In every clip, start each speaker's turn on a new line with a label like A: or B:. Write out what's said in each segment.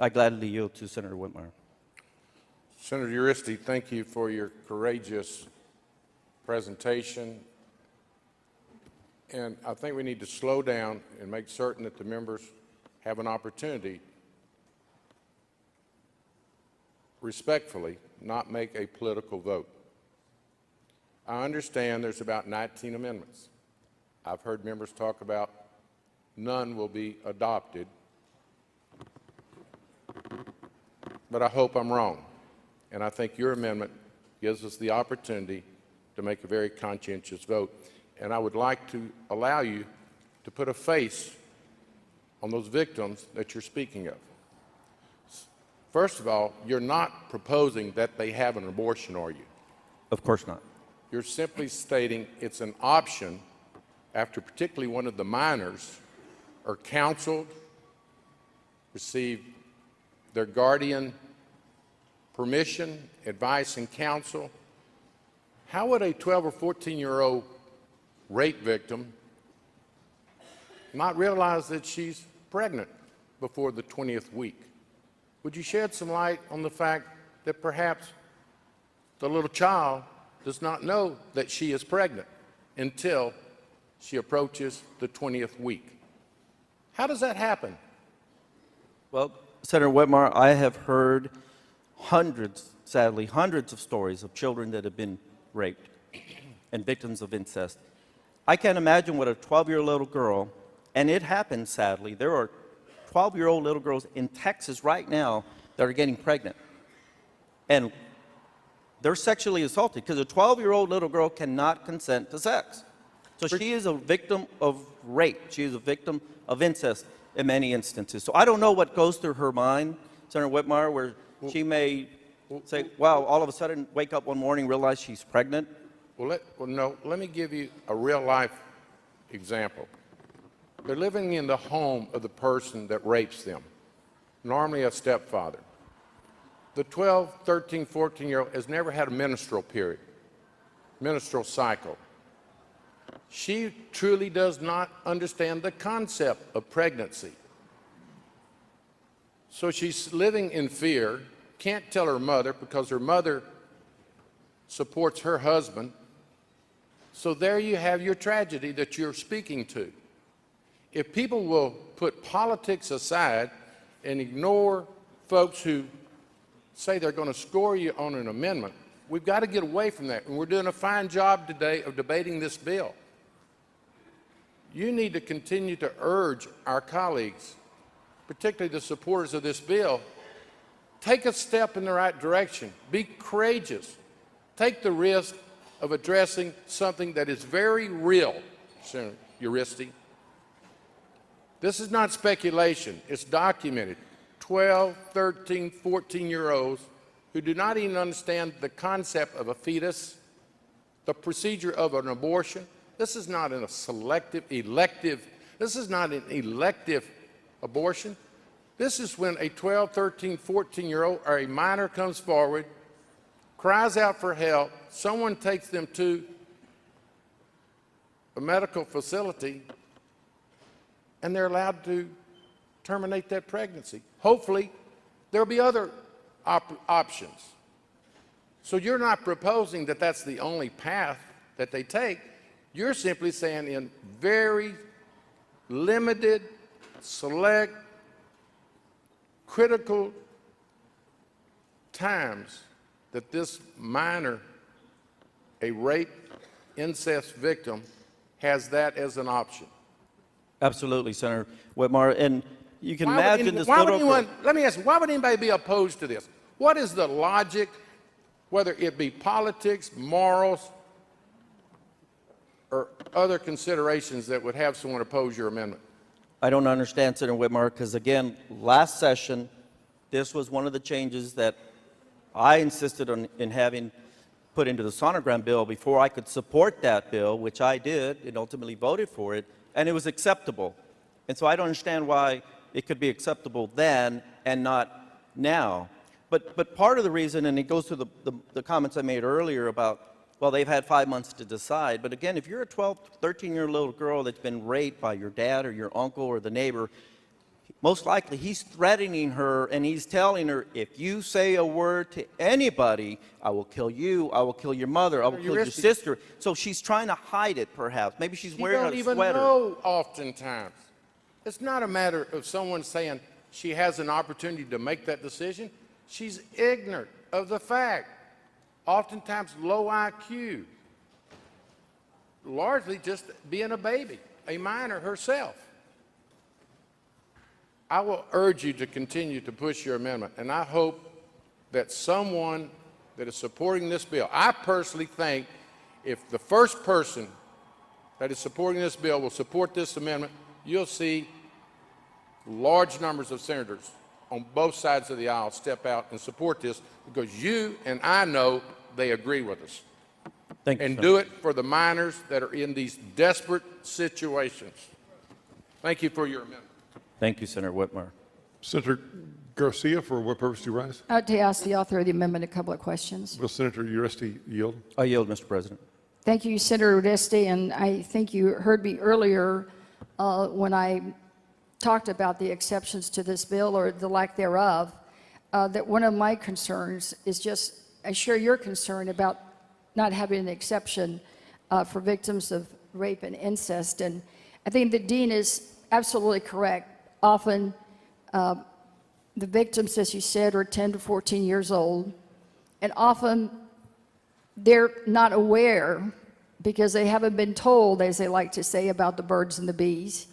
A: I gladly yield to Senator Whitmire.
B: Senator Uresti, thank you for your courageous presentation. And I think we need to slow down and make certain that the members have an opportunity, respectfully, not make a political vote. I understand there's about 19 amendments. I've heard members talk about none will be adopted, but I hope I'm wrong. And I think your amendment gives us the opportunity to make a very conscientious vote. And I would like to allow you to put a face on those victims that you're speaking of. First of all, you're not proposing that they have an abortion, are you?
A: Of course not.
B: You're simply stating it's an option after particularly one of the minors are counseled, receive their guardian permission, advice, and counsel. How would a 12 or 14-year-old rape victim not realize that she's pregnant before the 20th week? Would you shed some light on the fact that perhaps the little child does not know that she is pregnant until she approaches the 20th week? How does that happen?
A: Well, Senator Whitmire, I have heard hundreds, sadly, hundreds of stories of children that have been raped and victims of incest. I can't imagine what a 12-year-old little girl, and it happens, sadly. There are 12-year-old little girls in Texas right now that are getting pregnant. And they're sexually assaulted because a 12-year-old little girl cannot consent to sex. So she is a victim of rape. She is a victim of incest in many instances. So I don't know what goes through her mind, Senator Whitmire, where she may say, wow, all of a sudden wake up one morning, realize she's pregnant.
B: Let me give you a real-life example. They're living in the home of the person that rapes them, normally a stepfather. The 12, 13, 14-year-old has never had a menstrual period, menstrual cycle. She truly does not understand the concept of pregnancy. So she's living in fear, can't tell her mother because her mother supports her husband. So there you have your tragedy that you're speaking to. If people will put politics aside and ignore folks who say they're going to score you on an amendment, we've got to get away from that. And we're doing a fine job today of debating this bill. You need to continue to urge our colleagues, particularly the supporters of this bill, take a step in the right direction. Be courageous. Take the risk of addressing something that is very real, Senator Uresti. This is not speculation. It's documented. 12, 13, 14-year-olds who do not even understand the concept of a fetus, the procedure of an abortion. This is not an elective abortion. This is when a 12, 13, 14-year-old or a minor comes forward, cries out for help, someone takes them to a medical facility, and they're allowed to terminate that pregnancy. Hopefully, there'll be other options. So you're not proposing that that's the only path that they take. You're simply saying in very limited, select, critical times that this minor, a rape, incest victim, has that as an option.
A: Absolutely, Senator Whitmire. And you can imagine this little girl.
B: Let me ask you, why would anybody be opposed to this? What is the logic, whether it be politics, morals, or other considerations that would have someone oppose your amendment?
A: I don't understand, Senator Whitmire, because again, last session, this was one of the changes that I insisted on in having put into the sonogram bill before I could support that bill, which I did and ultimately voted for it, and it was acceptable. And so I don't understand why it could be acceptable then and not now. But part of the reason, and it goes to the comments I made earlier about, well, they've had 5 months to decide. But again, if you're a 12, 13-year-old little girl that's been raped by your dad or your uncle or the neighbor, most likely he's threatening her and he's telling her, if you say a word to anybody, I will kill you, I will kill your mother, I will kill your
B: Uresti-
A: sister. So she's trying to hide it, perhaps. Maybe she's
B: You
A: wearing
B: don't
A: a
B: even
A: sweater.
B: know oftentimes. It's not a matter of someone saying she has an opportunity to make that decision. She's ignorant of the fact. Oftentimes low IQ. Largely just being a baby, a minor herself. I will urge you to continue to push your amendment, and I hope that someone that is supporting this bill, I personally think if the first person that is supporting this bill will support this amendment, you'll see large numbers of senators on both sides of the aisle step out and support this because you and I know they agree with us.
A: Thank you,
B: And
A: Senator.
B: do it for the minors that are in these desperate situations. Thank you for your amendment.
A: Thank you, Senator Whitmer.
C: Senator Garcia, for what purpose do you rise?
D: I'd like to ask the author of the amendment a couple of questions.
C: Will Senator Uresti yield?
A: I yield, Mr. President.
D: Thank you, Senator Uresti, and I think you heard me earlier when I talked about the exceptions to this bill or the lack thereof, that one of my concerns is just, I share your concern about not having an exception for victims of rape and incest. And I think the dean is absolutely correct. Often the victims, as you said, are 10 to 14 years old, and often they're not aware because they haven't been told, as they like to say, about the birds and the bees.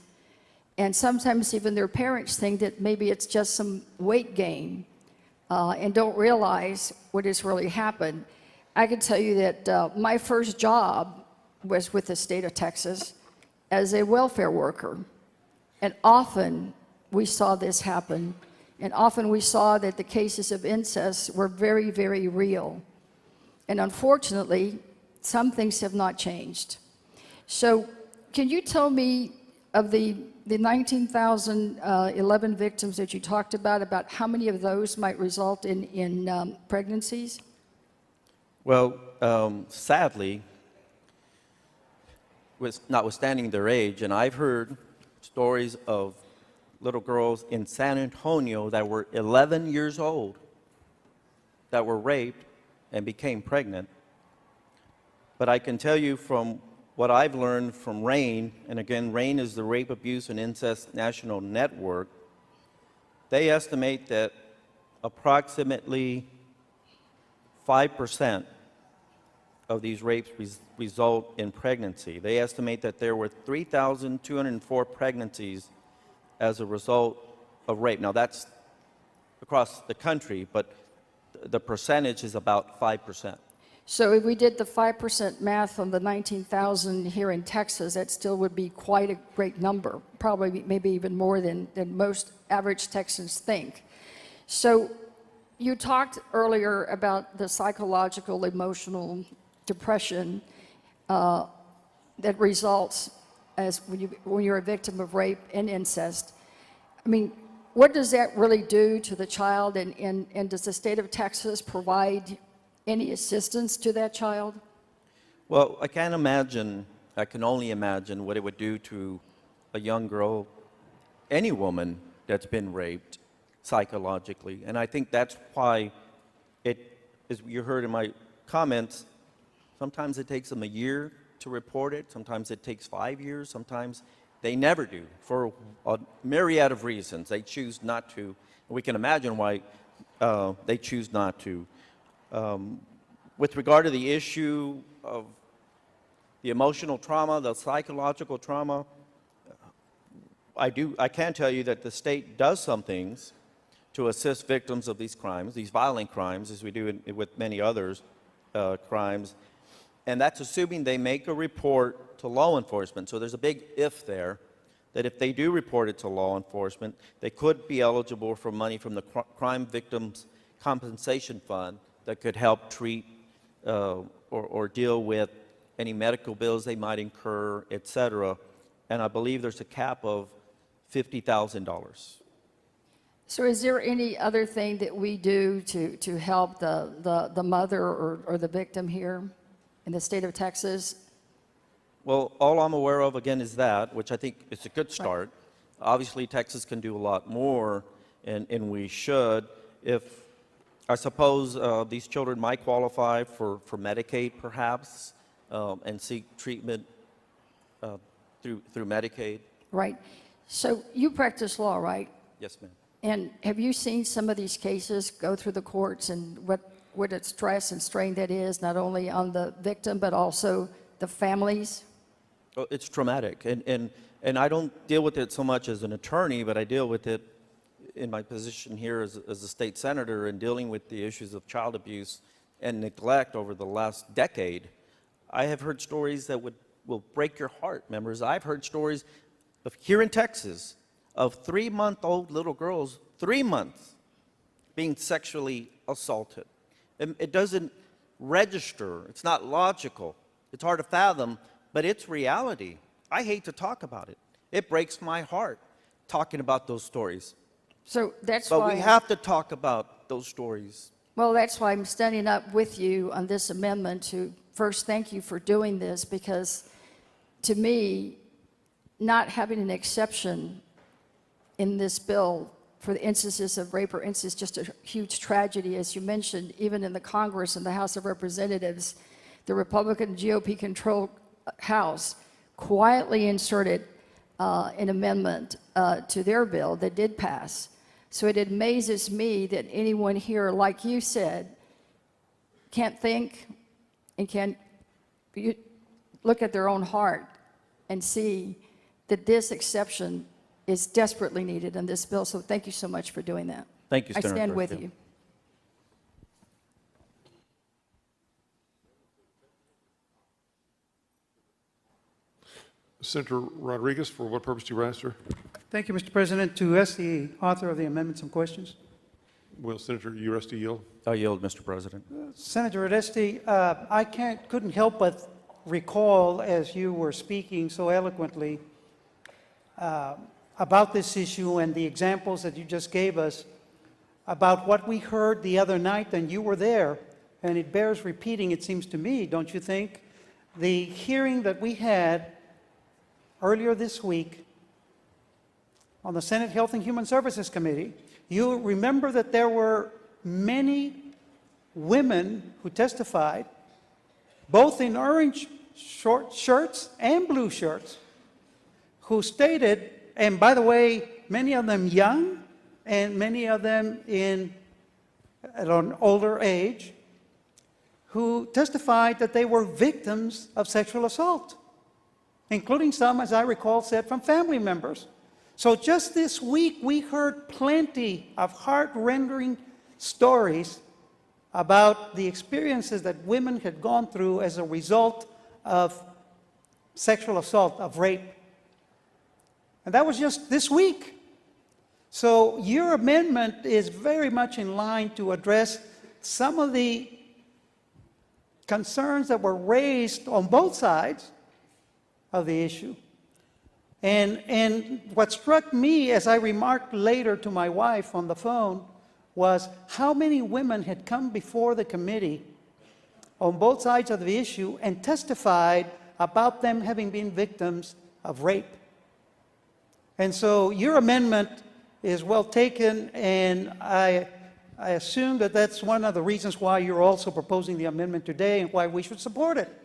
D: And sometimes even their parents think that maybe it's just some weight gain and don't realize what has really happened. I can tell you that my first job was with the state of Texas as a welfare worker. And often we saw this happen. And often we saw that the cases of incest were very, very real. And unfortunately, some things have not changed. So can you tell me of the 19,011 victims that you talked about how many of those might result in pregnancies?
A: Well, sadly, notwithstanding their age, and I've heard stories of little girls in San Antonio that were 11 years old that were raped and became pregnant. But I can tell you from what I've learned from RAIN, and again, RAIN is the Rape, Abuse, and Incest National Network, they estimate that approximately 5% of these rapes result in pregnancy. They estimate that there were 3,204 pregnancies as a result of rape. Now, that's across the country, but the percentage is about 5%.
D: So if we did the 5% math on the 19,000 here in Texas, that still would be quite a great number, probably maybe even more than most average Texans think. So you talked earlier about the psychological, emotional depression that results as when you're a victim of rape and incest. I mean, what does that really do to the child, and does the state of Texas provide any assistance to that child?
A: Well, I can only imagine what it would do to a young girl, any woman that's been raped psychologically. And I think that's why as you heard in my comments, sometimes it takes them a year to report it, sometimes it takes 5 years, sometimes they never do for a myriad of reasons. They choose not to. We can imagine why they choose not to. With regard to the issue of the emotional trauma, the psychological trauma, I can tell you that the state does some things to assist victims of these crimes, these violent crimes, as we do with many others crimes, and that's assuming they make a report to law enforcement. So there's a big if there, that if they do report it to law enforcement, they could be eligible for money from the Crime Victims Compensation Fund that could help treat or deal with any medical bills they might incur, et cetera. And I believe there's a cap of $50,000.
D: So is there any other thing that we do to help the mother or the victim here in the state of Texas?
A: Well, all I'm aware of, again, is that, which I think is a good start. Obviously, Texas can do a lot more, and we should. If I suppose these children might qualify for Medicaid, perhaps, and seek treatment through Medicaid.
D: Right. So you practice law, right?
A: Yes, ma'am.
D: And have you seen some of these cases go through the courts and what a stress and strain that is, not only on the victim, but also the families?
A: Oh, it's traumatic, and I don't deal with it so much as an attorney, but I deal with it in my position here as a state senator and dealing with the issues of child abuse and neglect over the last decade. I have heard stories that will break your heart, members. I've heard stories of here in Texas of 3-month-old little girls, 3 months, being sexually assaulted. And it doesn't register. It's not logical. It's hard to fathom, but it's reality. I hate to talk about it. It breaks my heart talking about those stories.
D: So that's
A: But
D: why.
A: we have to talk about those stories.
D: Well, that's why I'm standing up with you on this amendment to first thank you for doing this, because to me, not having an exception in this bill for the instances of rape or incest is just a huge tragedy. As you mentioned, even in the Congress and the House of Representatives, the Republican GOP-controlled House quietly inserted an amendment to their bill that did pass. So it amazes me that anyone here, like you said, can't think and can't look at their own heart and see that this exception is desperately needed in this bill. So thank you so much for doing that.
A: Thank you,
D: I
A: Senator
D: stand with
A: Garcia.
D: you.
C: Senator Rodriguez, for what purpose do you rise, sir?
E: Thank you, Mr. President. To ask the author of the amendment some questions.
C: Will Senator Uresti yield?
A: I yield, Mr. President.
E: Senator Uresti, I couldn't help but recall, as you were speaking so eloquently about this issue and the examples that you just gave us, about what we heard the other night, and you were there, and it bears repeating, it seems to me, don't you think? The hearing that we had earlier this week on the Senate Health and Human Services Committee, you remember that there were many women who testified, both in orange short shirts and blue shirts, who stated, and by the way, many of them young and many of them at an older age, who testified that they were victims of sexual assault, including some, as I recall, said from family members. So just this week, we heard plenty of heart-rending stories about the experiences that women had gone through as a result of sexual assault, of rape. And that was just this week. So your amendment is very much in line to address some of the concerns that were raised on both sides of the issue. And what struck me, as I remarked later to my wife on the phone, was how many women had come before the committee on both sides of the issue and testified about them having been victims of rape. And so your amendment is well taken, and I assume that that's one of the reasons why you're also proposing the amendment today and why we should support it.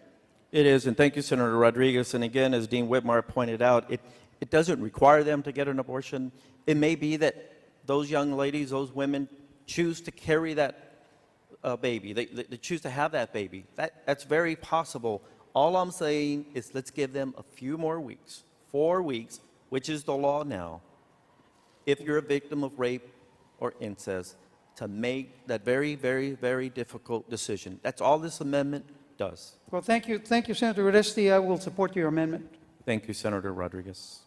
A: It is, and thank you, Senator Rodriguez. And again, as Dean Whitmire pointed out, it doesn't require them to get an abortion. It may be that those young ladies, those women, choose to carry that baby. They choose to have that baby. That's very possible. All I'm saying is let's give them a few more weeks, 4 weeks, which is the law now, if you're a victim of rape or incest, to make that very, very, very difficult decision. That's all this amendment does.
E: Well, thank you, Senator Uresti. I will support your amendment.
A: Thank you, Senator Rodriguez.